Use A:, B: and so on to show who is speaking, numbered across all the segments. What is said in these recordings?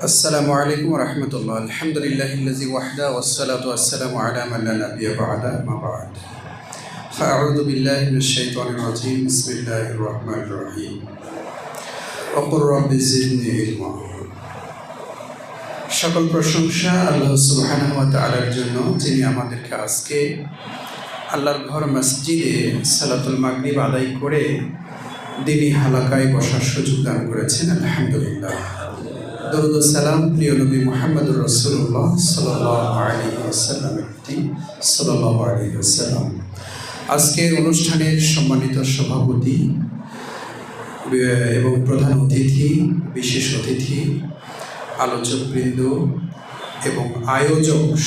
A: السلام عليكم ورحمة الله. الحمد لله الذي وحده والصلاة والسلام على من لا نبي بعده ما بعد. فأعوذ بالله من الشيطان الرجيم. بسم الله الرحمن الرحيم. وقل رب زدني علما. সকল প্রশংসা আল্লাহ সুবহানাহু ওয়া তাআলার জন্য, যিনি আমাদেরকে আজকে আল্লাহর ঘর মসজিদে সালাতুল মাগরিব আদায় করে দিনী হালাকায় বসার সুযোগ দান করেছেন। আলহামদুলিল্লাহ। দরুদ ও সালাম প্রিয় নবী মুহাম্মদুর রাসূলুল্লাহ সাল্লাল্লাহু আলাইহি ওয়াসাল্লাম। আজকের অনুষ্ঠানের সম্মানিত সভাপতি এবং প্রধান অতিথি, বিশেষ অতিথি, আলোচকবৃন্দ এবং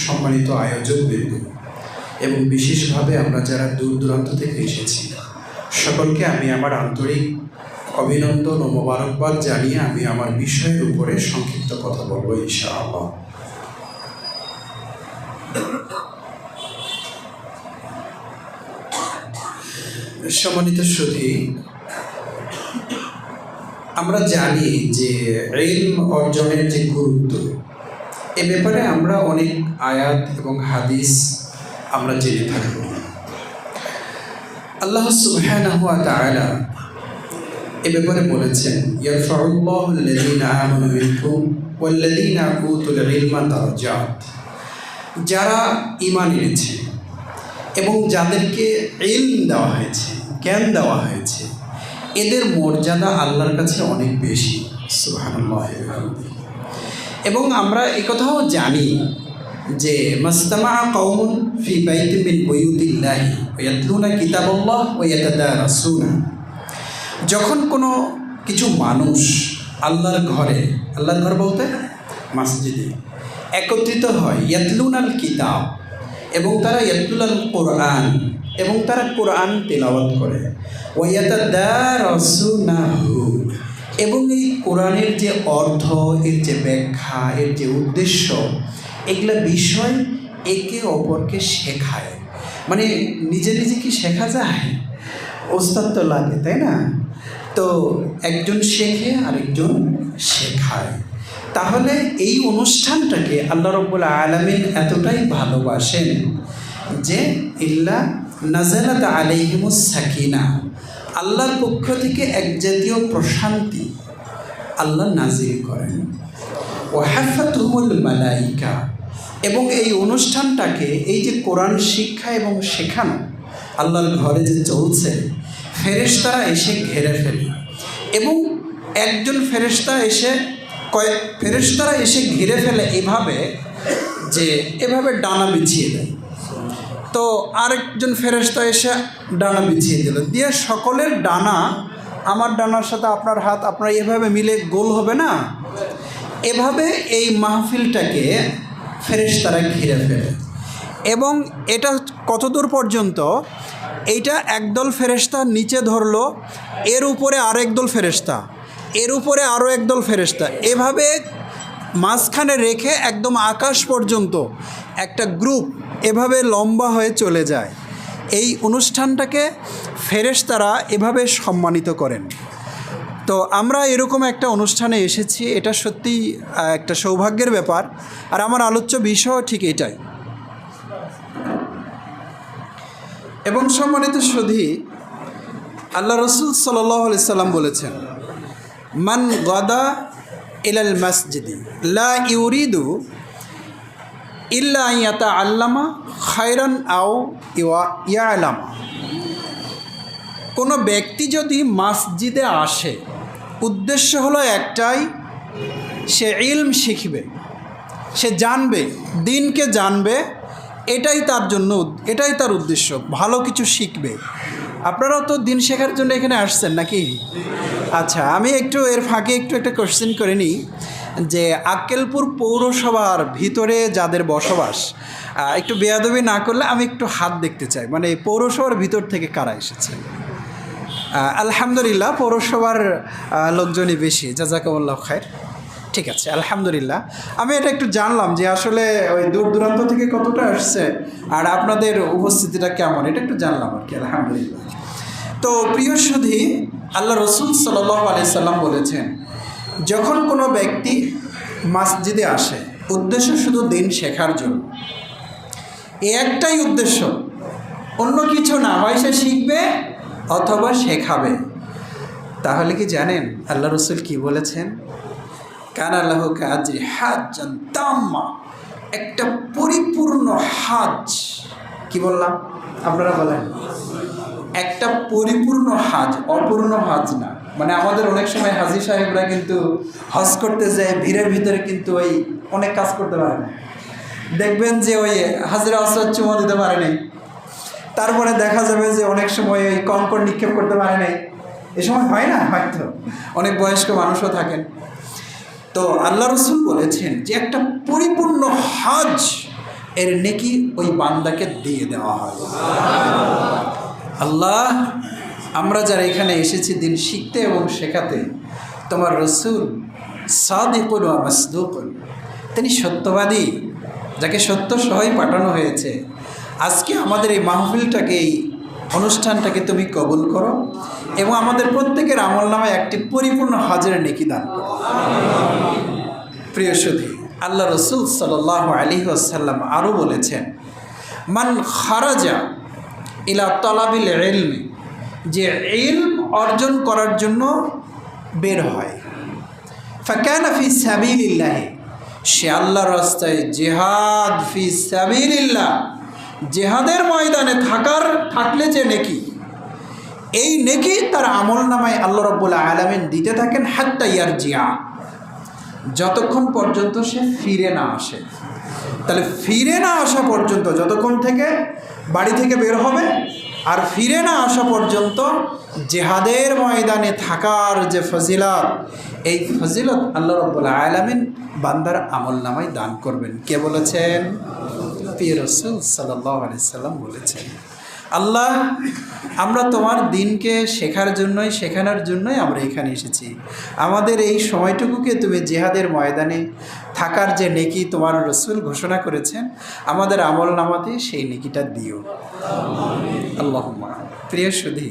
A: সম্মানিত আয়োজকবৃন্দ এবং বিশেষভাবে আমরা যারা দূর দূরান্ত থেকে এসেছি, সকলকে আমি আমার আন্তরিক অভিনন্দন ও মোবারকবাদ জানিয়ে আমি আমার বিষয়ের উপরে সংক্ষিপ্ত কথা বলবো ইনশাআল্লাহ। সম্মানিত সুধী, আমরা জানি যে ইলম অর্জনের যে গুরুত্ব, এ ব্যাপারে আমরা অনেক আয়াত এবং হাদিস আমরা জেনে থাকব। আল্লাহ সুবহানাহু ওয়া তাআলা এ ব্যাপারে বলেছেন, ইয়ারফাউল্লাহু আল্লাযীনা আমানু মিনকুম ওয়াল্লাযীনা উতুল ইলমা দারাজাত। যারা ঈমান এনেছে এবং যাদেরকে ইলম দেওয়া হয়েছে, জ্ঞান দেওয়া হয়েছে, এদের মর্যাদা আল্লাহর কাছে অনেক বেশি। সুবহানাল্লাহ। এবং আমরা একথাও জানি যে মাসতামা কওমুন ফি বাইতিন মিন বুয়ুতিল্লাহি ওয়া ইয়াতলুনা কিতাবাল্লাহ ওয়া ইয়াতাদারাসুনা। যখন কোনো কিছু মানুষ আল্লাহর ঘর বলতে মসজিদে একত্রিত হয়, ইয়াতলুনাল কিতাব, এবং তারা ইয়াতলুনাল কোরআন, এবং তারা কোরআন তেলাওয়াত করে, ওয়া ইয়াতাদারাসুনাহু, এবং এই কোরআনের যে অর্থ, এর যে ব্যাখ্যা, এর যে উদ্দেশ্য, এগুলো বিষয় একে অপরকে শেখায়। মানে নিজে নিজে কি শেখা যায়? ওস্তাদ তো লাগে, তাই না? তো একজন শেখে আরেকজন শেখায়। তাহলে এই অনুষ্ঠানটাকে আল্লাহ রাব্বুল আলামিন এতটাই ভালোবাসেন যে ইল্লা নাযালাত আলাইহিমুস সাকিনা, আল্লাহর পক্ষ থেকে এক জাতীয় প্রশান্তি আল্লাহ নাজিল করেন। ওয়া হাফাতুহুমুল মালাইকা, এবং এই অনুষ্ঠানটাকে, এই যে কোরআন শিক্ষা এবং শেখানো আল্লাহর ঘরে যে চলছে, ফেরেশতারা এসে ঘেরে ফেলে, এবং একজন ফেরেশতারা এসে ঘিরে ফেলে এভাবে যে এভাবে ডানা বিছিয়ে দেয়। তো আরেকজন ফেরেশতা এসে ডানা বিছিয়ে দিল, দিয়ে সকলের ডানা, আমার ডানার সাথে আপনার হাত, আপনার এভাবে মিলে গোল হবে না, এভাবে এই মাহফিলটাকে ফেরেশতারা ঘিরে ফেলে। এবং এটা কতদূর পর্যন্ত? এইটা একদল ফেরেশতা নিচে ধরলো, এর উপরে আরেক দল ফেরেশতা, এর উপরে আরও একদল ফেরেশতা, এভাবে মাঝখানে রেখে একদম আকাশ পর্যন্ত একটা গ্রুপ এভাবে লম্বা হয়ে চলে যায়। এই অনুষ্ঠানটাকে ফেরেশতারা এভাবে সম্মানিত করেন। তো আমরা এরকম একটা অনুষ্ঠানে এসেছি, এটা সত্যি একটা সৌভাগ্যের ব্যাপার। আর আমার আলোচ্য বিষয় ঠিক এটাই। এবং সম্মানিত সুধী, আল্লাহ রাসূল সাল্লাল্লাহু আলাইহি সাল্লাম বলেছেন, মান গাদা ইলাল মসজিদি লা ইউরিদু ইল্লা আন ইয়াতাআল্লামা খায়রান আও ইয়ালামা। কোনো ব্যক্তি যদি মসজিদে আসে, উদ্দেশ্য হলো একটাই, সে ইলম শিখবে, সে জানবে, দিনকে জানবে, এটাই তার উদ্দেশ্য, ভালো কিছু শিখবে। আপনারাও তো দিন শেখার জন্য এখানে আসছেন নাকি? আচ্ছা, আমি একটু এর ফাঁকে একটা কোশ্চেন করে নিই যে আক্কেলপুর পৌরসভার ভিতরে যাদের বসবাস, একটু বেয়াদবি না করলে আমি একটু হাত দেখতে চাই, মানে পৌরসভার ভিতর থেকে কারা এসেছেন? আলহামদুলিল্লাহ, পৌরসভার লোকজনই বেশি, জাযাকাল্লাহু খায়র। ঠিক আছে, আলহামদুলিল্লাহ। আমি এটা একটু জানলাম যে আসলে ওই দূর দূরান্ত থেকে কতটা আসছে আর আপনাদের উপস্থিতিটা কেমন, এটা একটু জানলাম আর কি। আলহামদুলিল্লাহ। তো প্রিয় সুধী, আল্লাহ রাসূল সাল্লাল্লাহু আলাইহি সাল্লাম বলেছেন, যখন কোনো ব্যক্তি মসজিদে আসে উদ্দেশ্য শুধু দিন শেখার জন্য, এই একটাই উদ্দেশ্য, অন্য কিছু না, হয় সে শিখবে অথবা শেখাবে, তাহলে কি জানেন আল্লাহ রসুল কি বলেছেন? কানা লাহু কাআজরি হাজ্জান তাম্মা, একটা পরিপূর্ণ হাজ। কি বললাম আপনারা বলেন? একটা পরিপূর্ণ হাজ, অপূর্ণ হাজ না। মানে আমাদের অনেক সময় হাজি সাহেবরা কিন্তু হজ করতে যায়, ভিড়ের ভিতরে কিন্তু ওই অনেক কাজ করতে পারে না। দেখবেন যে ওই হাজিরা আসওয়াদ চুমো দিতে পারে নাই, তারপরে দেখা যাবে যে অনেক সময় ওই কঙ্কর নিক্ষেপ করতে পারে নাই। এ সময় হয় না, হয়তো অনেক বয়স্ক মানুষও থাকেন। তো আল্লাহ রসুল বলেছেন যে একটা পরিপূর্ণ হজ এর নেকি ওই বান্দাকে দিয়ে দেওয়া হয়। আল্লাহ, আমরা যারা এখানে এসেছি দিন শিখতে এবং শেখাতে, তোমার রসুল সাদিকুন ওয়া মাসদুকুন, তিনি সত্যবাদী, যাকে সত্য সহই পাঠানো হয়েছে। আজকে আমাদের এই মাহফিলটাকে, এই অনুষ্ঠানটাকে তুমি কবুল করো এবং আমাদের প্রত্যেকের আমলনামায় একটি পরিপূর্ণ হজের নেকি দান করো। প্রিয় সুধী, আল্লাহ রসুল সাল্লাল্লাহু আলাইহি ওয়াসাল্লাম আরও বলেছেন, মান খারাজা ইলা তালাবিল ইলমি, যে ইলম অর্জন করার জন্য বের হয়, ফাকানা ফি সাবিলিল্লাহ, সে আল্লাহর রাস্তায় জিহাদ, ফি সাবিলিল্লাহ, জিহাদের ময়দানে থাকলে যে নেকি, এই নেকি তার আমলনামায় আল্লাহ রাব্বুল আলামিন দিতে থাকেন হাত্তা ইয়ারজিয়া, যতক্ষণ পর্যন্ত সে ফিরে না আসে। তাহলে ফিরে না আসা পর্যন্ত, যতক্ষণ থেকে বাড়ি থেকে বের হবে আর ফিরে না আসা পর্যন্ত জিহাদের ময়দানে থাকার যে ফজিলত, এই ফজিলত আল্লাহ রাব্বুল আলামিন বান্দার আমলনামায় দান করবেন। কে বলেছেন? প্রিয় রাসূল সাল্লাল্লাহু আলাইহি সাল্লাম বলেছেন। আল্লাহ, আমরা তোমার দিনকে শেখার জন্যই, শেখানোর জন্যই আমরা এখানে এসেছি। আমাদের এই সময়টুকুকে তুমি জিহাদের ময়দানে থাকার যে নেকি তোমার রসুল ঘোষণা করেছেন, আমাদের আমলনামাতে সেই নেকিটা দিও, আল্লাহুম্মা। প্রিয় সুধী,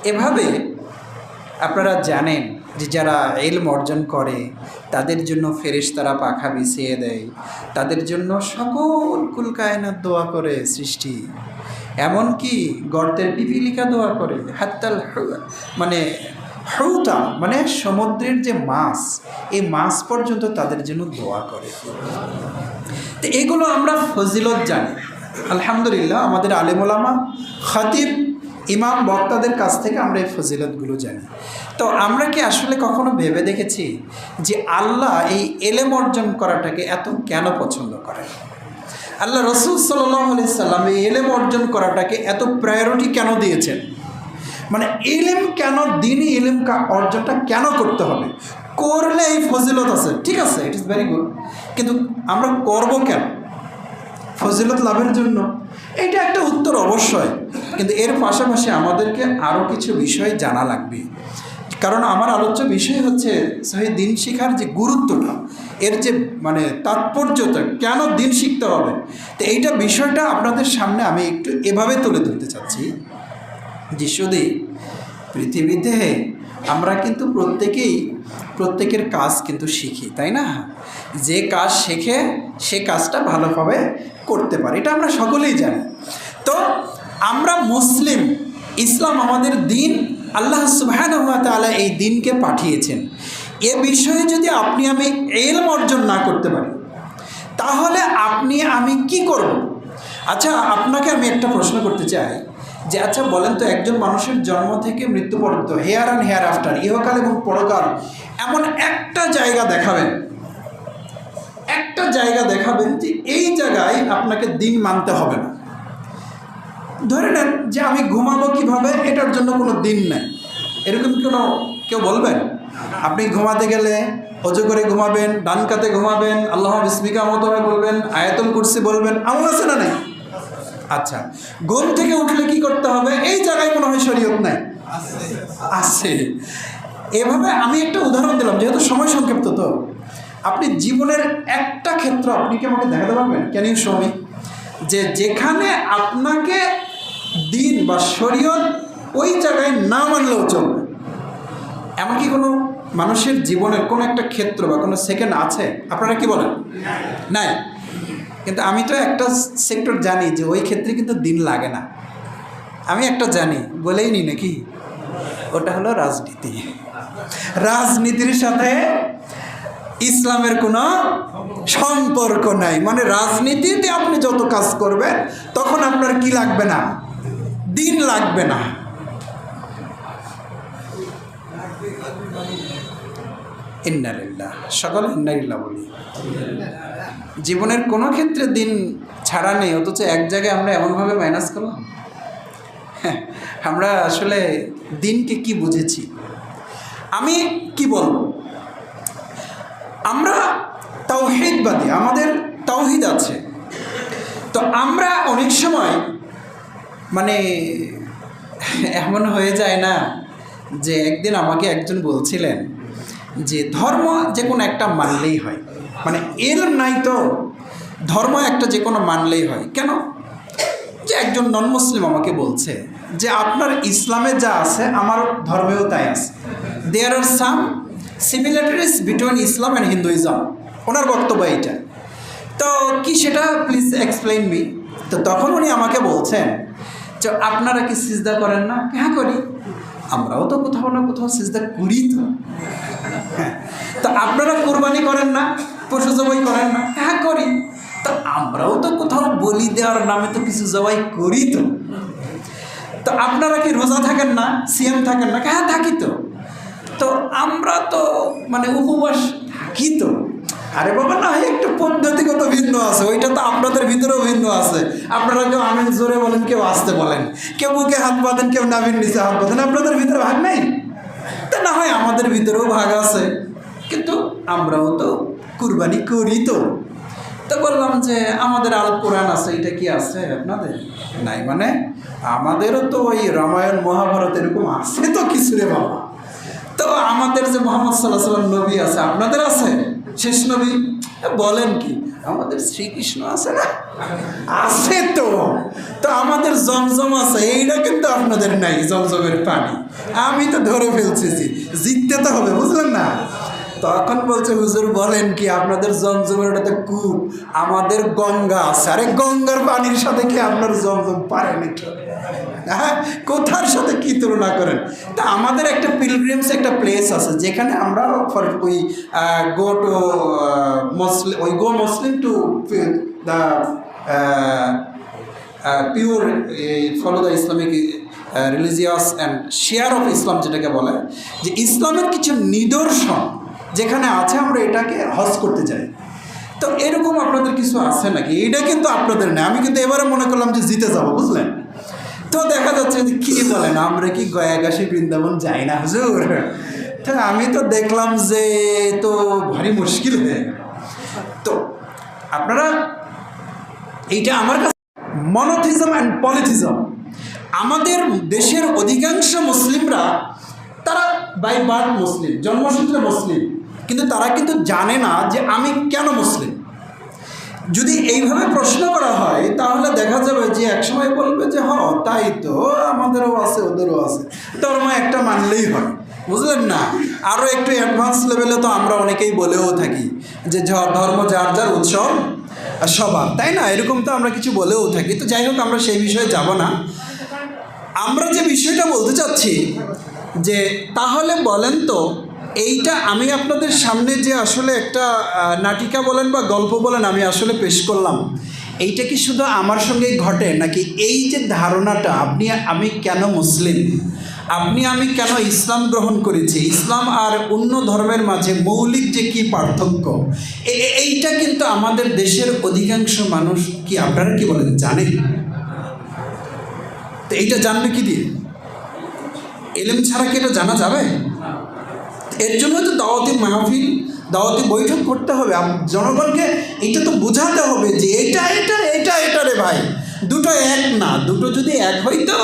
A: এভাবে আপনারা জানেন যে যারা ইলম অর্জন করে তাদের জন্য ফেরেশতারা পাখা বিছিয়ে দেয়, তাদের জন্য সকল কুল কায়নাত দোয়া করে সৃষ্টি, এমনকি গর্তের পিপিলিকা দোয়া করে, হাত্তাল মানে হৌতা মানে সমুদ্রের যে মাছ, এই মাছ পর্যন্ত তাদের জন্য দোয়া করে। তো এগুলো আমরা ফজিলত জানি, আলহামদুলিল্লাহ। আমাদের আলেম ওলামা, খতিব, ইমাম, বক্তাদের কাছ থেকে আমরা এই ফজিলতগুলো জানি। তো আমরা কি আসলে কখনো ভেবে দেখেছি যে আল্লাহ এই এলেম অর্জন করাটাকে এত কেন পছন্দ করেন? আল্লাহ রসুল সাল্লাল্লাহু আলাইহি সাল্লাম এই এলেম অর্জন করাটাকে এত প্রায়োরিটি কেন দিয়েছেন? মানে এলেম কেন, দিনই এলেম অর্জনটা কেন করতে হবে? করলে এই ফজিলত আছে, ঠিক আছে, ইট ইজ ভেরি গুড, কিন্তু আমরা করব কেন? ফজিলত লাভের জন্য, এইটা একটা উত্তর অবশ্যই, কিন্তু এর পাশাপাশি আমাদেরকে আরও কিছু বিষয় জানা লাগবে। কারণ আমার আলোচ্য বিষয় হচ্ছে সহি দিন শিখার যে গুরুত্বটা, এর যে মানে তাৎপর্যতা, কেন দিন শিখতে হবে। তো এইটা বিষয়টা আপনাদের সামনে আমি একটু এভাবে তুলে ধরতে চাচ্ছি যে শুধু পৃথিবীতে আমরা কিন্তু প্রত্যেকের কাজ কিন্তু শিখি, তাই না? যে কাজ শেখে সে কাজটা ভালোভাবে করতে পারে, এটা আমরা সকলেই জানি। তো আমরা মুসলিম, ইসলাম আমাদের দিন, আল্লাহ সুবহানাহু ওয়া তাআলা এই দিনকে পাঠিয়েছেন। এ বিষয়ে যদি আপনি আমি ইলম অর্জন না করতে পারি, তাহলে আপনি আমি কি করব? আচ্ছা, আপনাকে আমি একটা প্রশ্ন করতে চাই যে আচ্ছা বলেন তো, একজন মানুষের জন্ম থেকে মৃত্যু পর্যন্ত, হেয়ার অ্যান্ড হেয়ার আফটার, ইহকাল এবং পরকাল, এমন একটা জায়গা দেখাবেন, একটা জায়গা দেখাবেন যে এই জায়গায় আপনাকে দিন মানতে হবে না। ধরে নেন যে আমি ঘুমাবো কিভাবে, এটার জন্য কোনো দিন নেই, এরকম কেউ বলবেন? আপনি ঘুমাতে গেলে অজু করে ঘুমাবেন, ডান কাতে ঘুমাবেন, আল্লাহ বিসমিকা মতো বলবেন, আয়াতুল কুরসি বলবেন, আমল আছে না নাই? আচ্ছা, ঘুম থেকে উঠলে কি করতে হবে? এই জায়গায় মনে হয় শরীয়ত নাই, আছে। এভাবে আমি একটা উদাহরণ দিলাম, যেহেতু সময় সংক্ষিপ্ত। তো আপনি জীবনের একটা ক্ষেত্র আপনি কি আমাকে দেখাতে পারবেন? ক্যান ইউ শো মি, যে যেখানে আপনাকে দিন বা শরীয়ত ওই জায়গায় না মানলেও চলবে, এমন কি কোনো মানুষের জীবনের কোনো একটা ক্ষেত্র বা কোনো সেকেন্ড আছে? আপনারা কি বলেন? নাই। কিন্তু আমি তো একটা সেক্টর জানি যে ওই ক্ষেত্রে কিন্তু দিন লাগে না। আমি একটা জানি, বলেই নি নাকি, ওটা হলো রাজনীতি। রাজনীতির সাথে ইসলামের কোনো সম্পর্ক নাই। মানে রাজনীতিতে আপনি যত কাজ করবেন তখন আপনার কি লাগবে না? দিন লাগবে না। ইন্নালিল্লাহ, সকল ইন্নালিল্লাহ বলি। জীবনের কোনো ক্ষেত্রে দিন ছাড়া নেই, অথচ এক জায়গায় আমরা এমনভাবে মাইনাস করলাম। হ্যাঁ, আমরা আসলে দিনকে কি বুঝেছি? আমি কি বলবো, আমরা তাওহীদবাদী, আমাদের তাওহীদ আছে। তো আমরা অনেক সময় মানে এমন হয়ে যায় না যে একদিন আমাকে একজন বলছিলেন যে ধর্ম যে কোনো একটা মানলেই হয়, মানে এর নাই তো ধর্ম একটা যে কোনো মানলেই হয়। কেন? যে একজন নন মুসলিম আমাকে বলছে যে আপনার ইসলামে যা আছে আমার ধর্মেও তাই আছে, there are some similarities between Islam and Hinduism. ওনার বক্তব্য এইটা। তো কি সেটা প্লিজ এক্সপ্লেইন মি। তো তখন উনি আমাকে বলছেন যে আপনারা কি সিজদা করেন না? হ্যাঁ করি। আমরাও তো কোথাও না কোথাও সিজদা করি। তো হ্যাঁ, তো আপনারা কোরবানি করেন না, পশু জবাই করেন না? হ্যাঁ করি। তো আমরাও তো কোথাও বলি দেওয়ার নামে তো কিছু জবাই করি। তো তো আপনারা কি রোজা থাকেন না, সিএম থাকেন না? হ্যাঁ থাকি। তো তো আমরা তো মানে উপবাস থাকি। তো আরে বাবা না, একটু পদ্ধতিগত ভিন্ন আছে, ওইটা তো আপনাদের ভিতরেও ভিন্ন আছে। আপনারা কেউ আমিন জোরে বলেন, কেউ আসতে বলেন, কেউ বুকে হাত বাঁধেন, কেউ নাভির নিচে হাত বাঁধেন। আপনাদের ভিতরে ভাগ নাই? তা না হয় আমাদের ভিতরেও ভাগ আছে, কিন্তু আমরাও তো কুরবানি করি। তো তো বললাম যে আমাদের আল কোরআন আছে, এটা কি আছে আপনাদের? নাই। মানে আমাদেরও তো ওই রামায়ণ মহাভারত এরকম আছে তো কিছু রে বাবা। তো আমাদের যে মোহাম্মদ সাল্লাল্লাহু আলাইহি ওয়াসাল্লাম নবী আছে, আপনাদের আছে শেষ নবী? বলেন কি, আমাদের শ্রীকৃষ্ণ আছে না? আছে। তো তো আমাদের জমজম আছে, এইটা কিন্তু আপনাদের নাই, জমজমের পানি। আমি তো ধরে ফেলছি, জিততে তো হবে, বুঝলেন না? তখন বলছে হুজুর বলেন কি, আপনাদের জমজমের ওটাতে কূপ, আমাদের গঙ্গা আছে। আরে গঙ্গার পানির সাথে কি আপনার জমজম পারে নাকি? হ্যাঁ, কোথার সাথে কি তুলনা করেন? তা আমাদের একটা পিলগ্রিমস একটা প্লেস আছে যেখানে আমরা ফর ওই গো টু মুসলিম, ওই go Muslim to the pure follow the Islamic religious and share of Islam, যেটাকে বলে যে ইসলামের কিছু নিদর্শন যেখানে আছে, আমরা এটাকে হজ করতে যাই। তো এরকম আপনাদের কিছু আছে নাকি? এটা কিন্তু আপনাদের না। আমি কিন্তু এবারে মনে করলাম যে জিতে যাবো, বুঝলেন? তো দেখা যাচ্ছে যে কী বলেন, আমরা কি গয়াকাশী বৃন্দাবন যাই না হুজুর? তো আমি তো দেখলাম যে তো ভারী মুশকিল হয়ে গেল। তো আপনারা এইটা আমার কাছে মনোথিজম অ্যান্ড পলিথিজম। আমাদের দেশের অধিকাংশ মুসলিমরা তারা বাই বার্থ মুসলিম, জন্মসূত্রে মুসলিম, কিন্তু তারা কিন্তু জানে না যে আমি কেন মুসলিম। যদি এইভাবে প্রশ্ন করা হয় তাহলে দেখা যাবে যে একসময় বলবে যে হ তাই তো, আমাদেরও আছে ওদেরও আছে, ধর্ম একটা মানলেই হয়, বুঝলেন না? আরও একটু অ্যাডভান্স লেভেলে তো আমরা অনেকেই বলেও থাকি যে ধর্ম যার যার উৎসব সবার, তাই না? এরকম তো আমরা কিছু বলেও থাকি। তো যাই হোক, আমরা সেই বিষয়ে যাব না। আমরা যে বিষয়টা বলতে চাচ্ছি যে তাহলে বলেন তো, এইটা আমি আপনাদের সামনে যে আসলে একটা নাটিকা বলেন বা গল্প বলেন আমি আসলে পেশ করলাম, এইটা কি শুধু আমার সঙ্গেই ঘটে নাকি? এই যে ধারণাটা, আমি কেন মুসলিম, আমি কেন ইসলাম গ্রহণ করেছি, ইসলাম আর অন্য ধর্মের মাঝে মৌলিক যে কি পার্থক্য, এইটা কিন্তু আমাদের দেশের অধিকাংশ মানুষ, কি আপনারা কি বলেন, জানে? তো এইটা জানবে কি দিয়ে? এলেম ছাড়া কি এটা জানা যাবে? এর জন্য তো দাওয়াতি মাহফিল, দাওয়াতি বৈঠক করতে হবে, জনগণকে এটা তো বোঝাতে হবে যে এটা এটা এটা এটা রে ভাই, দুটো এক না। দুটো যদি এক হইতো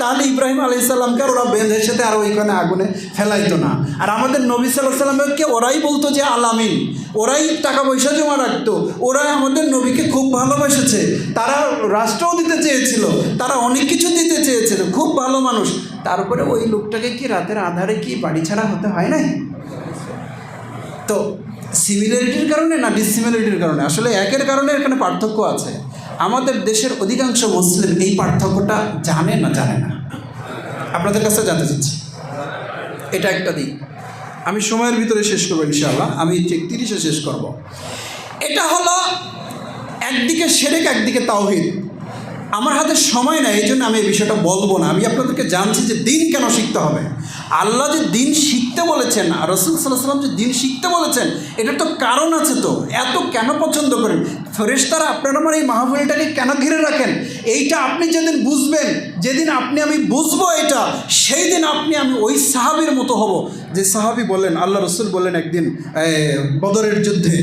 A: তাহলে ইব্রাহিম আলাইহিস সালামকে ওরা বেঁধে সাথে আর ওইখানে আগুনে ফেলাইতো না। আর আমাদের নবী সাল্লাল্লাহু আলাইহি সাল্লামকে ওরাই বলতো যে আলামিন, ওরাই টাকা পয়সা জমা রাখতো, ওরাই আমাদের নবীকে খুব ভালোবেসেছে, তারা রাষ্ট্রও দিতে চেয়েছিল, তারা অনেক কিছু দিতে চেয়েছিল, খুব ভালো মানুষ। তারপরে ওই লোকটাকে কি রাতের আধারে কি বাড়ি ছাড়া হতে হয় নাই? তো সিমিলারিটির কারণে না ডিসিমিলারিটির কারণে? আসলে একের কারণে এখানে পার্থক্য আছে। আমাদের দেশের অধিকাংশ মুসলিম এই পার্থক্যটা জানে না। আপনাদের কাছে জানতে চাচ্ছি, এটা একটা দিক। আমি সময়ের ভিতরে শেষ করবো ইনশাআল্লাহ, আমি ঠিক 30-এ শেষ করব। এটা হলো একদিকে শিরক, একদিকে তাওহীদ। আমার হাতে সময় নাই, এই জন্য আমি এই বিষয়টা বলবো না। আমি আপনাদেরকে জানছি যে দিন কেন শিখতে হবে। আল্লাহ যে দিন শিখতে বলেছেন, আর রাসূল সাল্লাল্লাহু আলাইহি ওয়াসাল্লাম যে দিন শিখতে বলেছেন, এটার তো কারণ আছে। তো এত কেন পছন্দ করেন ফেরেশতারা আপনারা আমার এই মাহফিলটাকে কেন ঘিরে রাখেন? এইটা আপনি যেদিন বুঝবেন, যেদিন আমি বুঝবো এটা, সেই দিন আমি ওই সাহাবীর মতো হব যে সাহাবী বলেন, আল্লাহ রসুল বলেন একদিন বদরের যুদ্ধে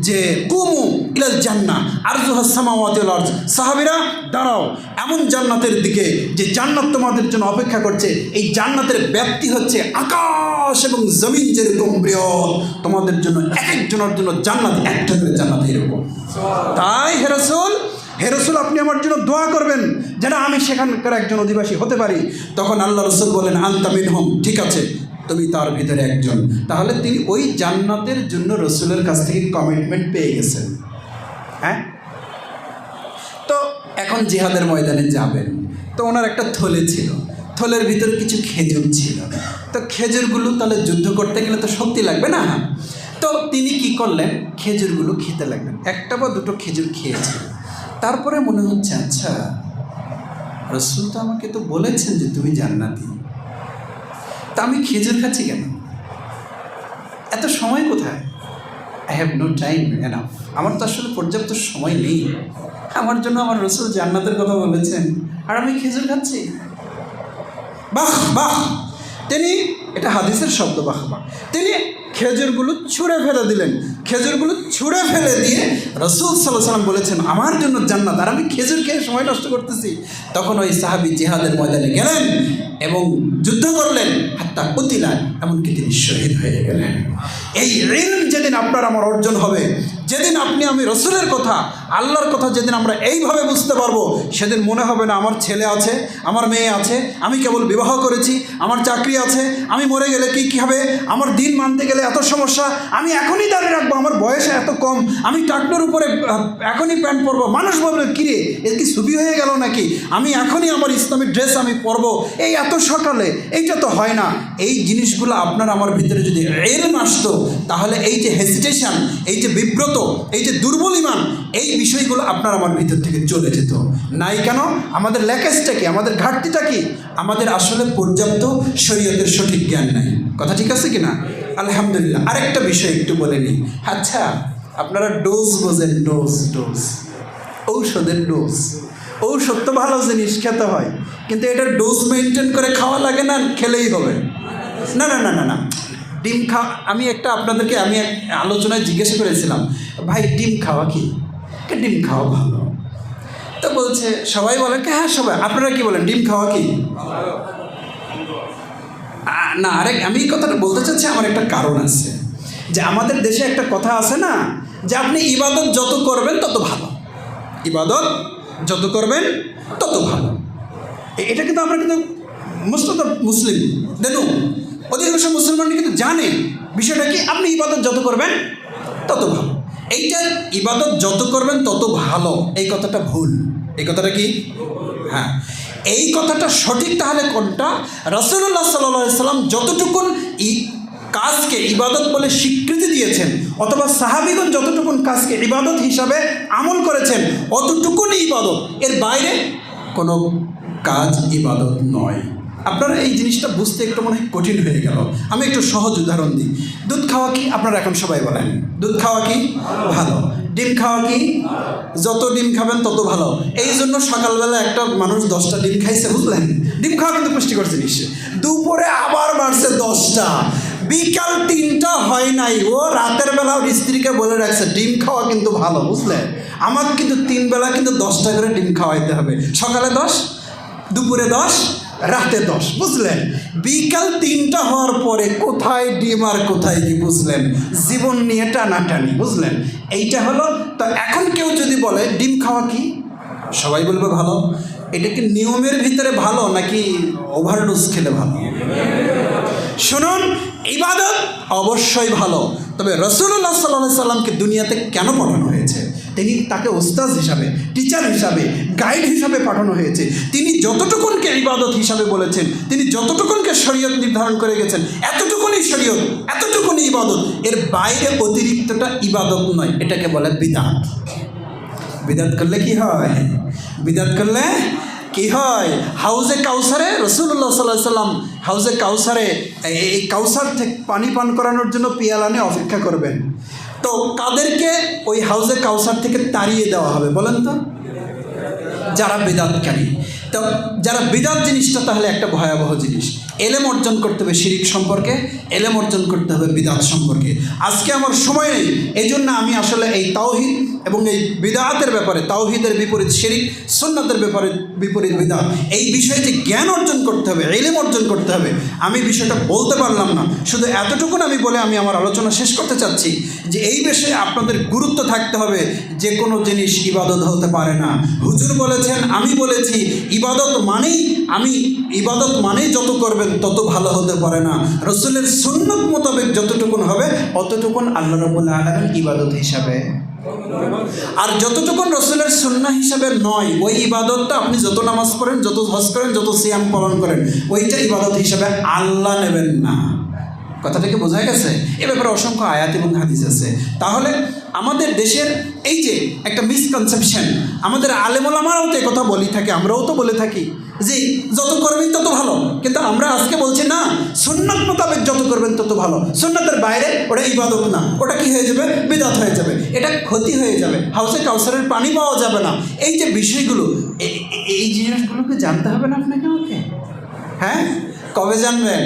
A: যে কুমু ইলাল জান্নাহ আরজুহাস সামাওয়াতি ওয়াল আরজ, সাহাবীরা দাঁড়াও এমন জান্নাতের দিকে যে জান্নাত তোমাদের জন্য অপেক্ষা করছে। এই জান্নাতের ব্যাপ্তি হচ্ছে আকাশ এবং জমিন যেরকম বৃহৎ, তোমাদের জন্য এক একজনের জন্য জান্নাত একটা করে জান্নাত এরকম। তাই হে রাসূল আপনি আমার জন্য দোয়া করবেন যেন আমি সেখানকার একজন অধিবাসী হতে পারি। তখন আল্লাহ রসুল বলেন আনতা মিনহুম, ঠিক আছে তুমি তার ভিতরে একজন। তাহলে তিনি ওই জান্নাতের জন্য রসুলের কাছ থেকে কমিটমেন্ট পেয়ে গেছেন। হ্যাঁ, তো এখন জিহাদের ময়দানে যাবেন, তো ওনার একটা থলে ছিল, থলের ভিতর কিছু খেজুর ছিল। তো খেজুরগুলো তাহলে যুদ্ধ করতে গেলে তো শক্তি লাগবে না। তো তিনি কি করলেন, খেজুরগুলো খেতে লাগলেন। একটা বা দুটো খেজুর খেয়েছেন, তারপরে মনে হচ্ছে আচ্ছা রসুল তো আমাকে তো বলেছেন যে তুমি জান্নাতি, তা আমি খেজুর খাচ্ছি কেন? এত সময় কোথায়? I have no time enough. আমার তো আসলে পর্যাপ্ত সময় নেই। আমার জন্য আমার রসুল জান্নাতের কথা বলেছেন আর আমি খেজুর খাচ্ছি। বাহ বাহ। তিনি, এটা হাদিসের শব্দ, বাহ বাহ। তিনি খেজুরগুলো ছুঁড়ে ফেলে দিলেন। খেজুরগুলো ছুঁড়ে ফেলে দিয়ে রাসূল সাল্লাল্লাহু আলাইহি ওয়াসাল্লাম বলেছেন আমার জন্য জান্নাত, আর আমি খেজুর খেয়ে সময় নষ্ট করতেছি। তখন ওই সাহাবী জিহাদের ময়দানে গেলেন এবং যুদ্ধ করলেন, হাত্তা কুতিলা, এমনকি তিনি শহীদ হয়ে গেলেন। এই ইলম যেদিন আপনার আমার অর্জন হবে, যেদিন আমি রসুলের কথা, আল্লাহর কথা যেদিন আমরা এইভাবে বুঝতে পারবো, সেদিন মনে হবে না আমার ছেলে আছে, আমার মেয়ে আছে, আমি কেবল বিবাহ করেছি, আমার চাকরি আছে, আমি মরে গেলে কী হবে, আমার দিন মানতে গেলে এত সমস্যা, আমি এখনই দাঁড়িয়ে রাখবো, আমার বয়সে এত কম, আমি টাকনোর উপরে এখনই প্যান্ট পরবো, মানুষ বলবে কিরে এর কি ছবি হয়ে গেল নাকি, আমি এখনই আমার ইসলামিক ড্রেস আমি পরবো, এই এত সকালে, এইটা তো হয় না। এই জিনিসগুলো আপনার আমার ভিতরে যদি ইলম আসতো, তাহলে এই যে হেজিটেশন, এই যে বিব্রত, এই যে দুর্বল ঈমান, এই বিষয়গুলো আপনার আমার ভিতর থেকে চলে যেত। নাই কেন? আমাদের ল্যাকেজটা কি, আমাদের ঘাটতিটা কি? আমাদের আসলে পর্যাপ্ত শরীয়তের সঠিক জ্ঞান নাই। কথা ঠিক আছে কি না? আলহামদুলিল্লাহ। আরেকটা বিষয় একটু বলে নিই। আচ্ছা, আপনারা ডোজ বোঝেন? ডোজ ঔষধের ডোজ। ঔষধ তো ভালো জিনিস, খেতে হয়, কিন্তু এটা ডোজ মেনটেন করে খাওয়া লাগে না, খেলেই হবে? না না না না না। ডিম খাওয়া, আমি আপনাদেরকে আমি এক আলোচনায় জিজ্ঞাসা করেছিলাম, ভাই ডিম খাওয়া কি? ডিম খাওয়া ভালো। তো বলছে, সবাই বলেন হ্যাঁ সবাই, আপনারা কি বলেন ডিম খাওয়া কি? না, আমি এই কথাটা বলতে চাচ্ছি, আমার একটা কারণ আছে। যে আমাদের দেশে একটা কথা আছে না, যে আপনি ইবাদত যত করবেন তত ভালো, ইবাদত যত করবেন তত ভালো। এটা কিন্তু আমরা কিন্তু মোস্ট অফ দ্য মুসলিম দেন, অধিকাংশ মুসলমান কিন্তু জানে বিষয়টা কি, আপনি ইবাদত যত করবেন তত ভালো। এইটার ইবাদত যত করবেন তত ভালো, এই কথাটা ভুল। এই কথাটা কি? হ্যাঁ, এই কথাটা সঠিক তাহলে কোনটা? রাসূলুল্লাহ সাল্লাল্লাহু আলাইহি সাল্লাম যতটুকুন কাজকে ইবাদত বলে স্বীকৃতি দিয়েছেন, অথবা সাহাবীগণ যতটুকুন কাজকে ইবাদত হিসাবে আমল করেছেন, অতটুকুনই ইবাদত, এর বাইরে কোনো কাজ ইবাদত নয়। আপনারা এই জিনিসটা বুঝতে একটু মনে হয় কঠিন হয়ে গেল। আমি একটু সহজ উদাহরণ দিই। দুধ খাওয়া কি? আপনারা এখন সবাই বলেন দুধ খাওয়া কি? ভালো। ডিম খাওয়া কি? যত ডিম খাবেন তত ভালো। এই জন্য সকালবেলা একটা মানুষ 10টা ডিম খাইছে, বুঝলেন? ডিম খাওয়া কিন্তু পুষ্টিকর জিনিস। দুপুরে আবার বাড়ছে 10টা, বিকাল 3টা হয় নাই, ও রাতের বেলা ওর স্ত্রীকে বলে রাখছে ডিম খাওয়া কিন্তু ভালো, বুঝলেন? আমার কিন্তু 3 বেলা কিন্তু 10টা করে ডিম খাওয়াইতে হবে। সকালে 10, দুপুরে 10, রাতে 10, বুঝলেন? বিকাল 3টা হওয়ার পরে কোথায় ডিম আর কোথায় কি, বুঝলেন? জীবন নিয়ে টানাটানি, বুঝলেন? এইটা হলো। তো এখন কেউ যদি বলে ডিম খাওয়া কি, সবাই বলবে ভালো। এটা কি নিয়মের ভিতরে ভালো নাকি ওভারডোজ খেলে ভালো? শুনুন, ইবাদত অবশ্যই ভালো, তবে রাসূলুল্লাহ সাল্লাল্লাহু আলাইহি সাল্লামকে দুনিয়াতে কেন পাঠানো হয়েছে? তাকে ওস্তাদ হিসাবে, টিচার হিসাবে, গাইড হিসাবে পাঠানো হয়েছে। তিনি যতটুকুনকে ইবাদত হিসাবে বলেছেন, তিনি যতটুকুনকে শরীয়ত নির্ধারণ করে গেছেন, এতটুকুনই শরীয়ত, এতটুকুনি ইবাদত। এর বাইরে অতিরিক্তটা ইবাদত নয়, এটাকে বলে বিদআত। বিদআত করলে কি হয়? বিদআত করলে কি হয়? হাউজে কাউসারে রাসূলুল্লাহ সাল্লাল্লাহু আলাইহি সাল্লাম হাউজে কাউসারে এই কাউসার থেকে পানি পান করানোর জন্য পিয়ালা নিয়ে অপেক্ষা করবেন। তো কাদেরকে ওই হাউজে কাউসার থেকে তাড়িয়ে দেওয়া হবে বলেন তো? যারা বিদআতকারী। তো যারা বিদআত জিনিসটা তাহলে একটা ভয়াবহ জিনিস। এলেম অর্জন করতে হবে শিরিক সম্পর্কে, এলেম অর্জন করতে হবে বিদআত সম্পর্কে। আজকে আমার সময় নেই, এই জন্য আমি আসলে এই তাওহীদ এবং এই বিদআতের ব্যাপারে, তাওহীদের বিপরীত শিরিক, সুন্নাতের ব্যাপারে বিপরীত বিদআত, এই বিষয়ে যে জ্ঞান অর্জন করতে হবে, এলেম অর্জন করতে হবে, আমি বিষয়টা বলতে পারলাম না। শুধু এতটুকুন আমি বলে আমি আমার আলোচনা শেষ করতে চাচ্ছি যে এই বিষয়ে আপনাদের গুরুত্ব থাকতে হবে। যে কোনো জিনিস ইবাদত হতে পারে না। হুজুর বলেছেন, আমি বলেছি, ইবাদত মানেই যত করবেন তত ভালো হতে পারে না। রাসূলের সুন্নাত মোতাবেক যতটুকুন হবে অতটুকুন আল্লাহ রাব্বুল আলামিন ইবাদত হিসাবে, আর যতটুকুন রাসূলের সুন্নাহ হিসাবে নয়, ওই ইবাদতটা আপনি যত নামাজ পড়েন, যত হজ করেন, যত সিয়াম পালন করেন, ওইটা ইবাদত হিসাবে আল্লাহ নেবেন না। কথাটা কি বোঝা গেছে? এ ব্যাপারে অসংখ্য আয়াত এবং হাদিস আছে। তাহলে আমাদের দেশের এই যে একটা মিসকনসেপশন, আমাদের আলেম ওলামারাও তো কথা বলি থাকে, আমরাও তো বলে থাকি যে যত করবেন তত ভালো, কিন্তু আমরা আজকে বলছি না, সুন্নাত মোতাবেক যত করবেন তত ভালো। সুন্নাতের বাইরে ওটা ইবাদত না, ওটা কি হয়ে যাবে? বিদআত হয়ে যাবে, এটা ক্ষতি হয়ে যাবে, হাউসে কাউসারের পানি পাওয়া যাবে না। এই যে বিষয়গুলো, এই জিনিসগুলোকে জানতে হবে না আপনাকে আমাকে? হ্যাঁ, কবে জানবেন?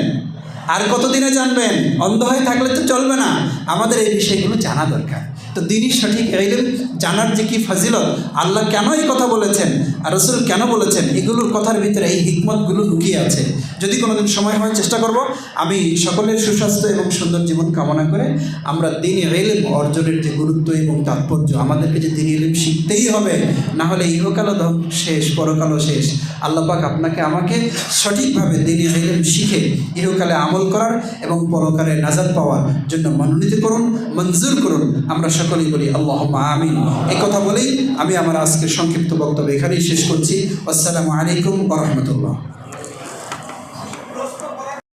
A: আর কতদিনে জানবেন? অন্ধ হয়ে থাকলে তো চলবে না, আমাদের এই বিষয়গুলো জানা দরকার। তো দিনই সঠিক ইলম জানার যে কি ফজিলত, আল্লাহ কেন এই কথা বলেছেন আর রাসূল কেন বলেছেন, এগুলোর কথার ভিতরে এই হিকমতগুলো লুকিয়ে আছে। যদি কোনোদিন সময় হয় চেষ্টা করব। আমি সকলের সুস্বাস্থ্য এবং সুন্দর জীবন কামনা করে আমরা দ্বীনি ইলম অর্জনের যে গুরুত্ব এবং তাৎপর্য, আমাদেরকে যে দ্বীনি ইলম শিখতেই হবে, না হলে ইহকালও শেষ, পরকালও শেষ। আল্লাহ পাক আপনাকে আমাকে সঠিকভাবে দ্বীনি ইলম শিখে ইহকালে আমল করার এবং পরকালে নাজাত পাওয়ার জন্য মনোনীত করুন, মঞ্জুর করুন। আমরা সকলেই বলি আল্লাহুম্মা আমিন। এই কথা বলেই আমি আমার আজকের সংক্ষিপ্ত বক্তব্য এখানেই শেষ করছি। আসসালামু আলাইকুম ওয়া রাহমাতুল্লাহ।